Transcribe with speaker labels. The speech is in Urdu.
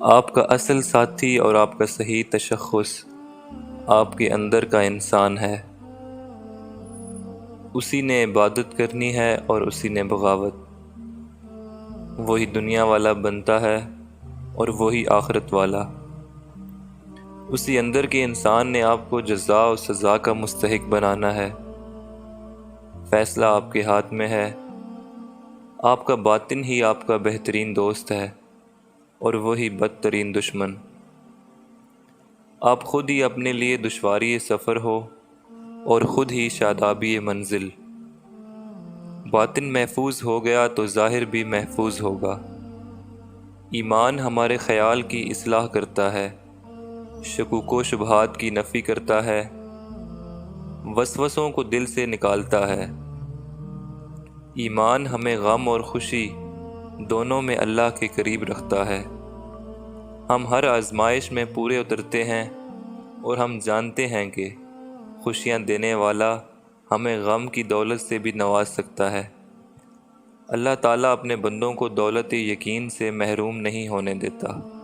Speaker 1: آپ کا اصل ساتھی اور آپ کا صحیح تشخص آپ کے اندر کا انسان ہے۔ اسی نے عبادت کرنی ہے اور اسی نے بغاوت۔ وہی دنیا والا بنتا ہے اور وہی آخرت والا۔ اسی اندر کے انسان نے آپ کو جزا و سزا کا مستحق بنانا ہے۔ فیصلہ آپ کے ہاتھ میں ہے۔ آپ کا باطن ہی آپ کا بہترین دوست ہے اور وہی بدترین دشمن۔ آپ خود ہی اپنے لیے دشواری سفر ہو اور خود ہی شادابی منزل۔ باطن محفوظ ہو گیا تو ظاہر بھی محفوظ ہوگا۔ ایمان ہمارے خیال کی اصلاح کرتا ہے، شکوک و شبہات کی نفی کرتا ہے، وسوسوں کو دل سے نکالتا ہے۔ ایمان ہمیں غم اور خوشی دونوں میں اللہ کے قریب رکھتا ہے۔ ہم ہر آزمائش میں پورے اترتے ہیں اور ہم جانتے ہیں کہ خوشیاں دینے والا ہمیں غم کی دولت سے بھی نواز سکتا ہے۔ اللہ تعالیٰ اپنے بندوں کو دولت یقین سے محروم نہیں ہونے دیتا۔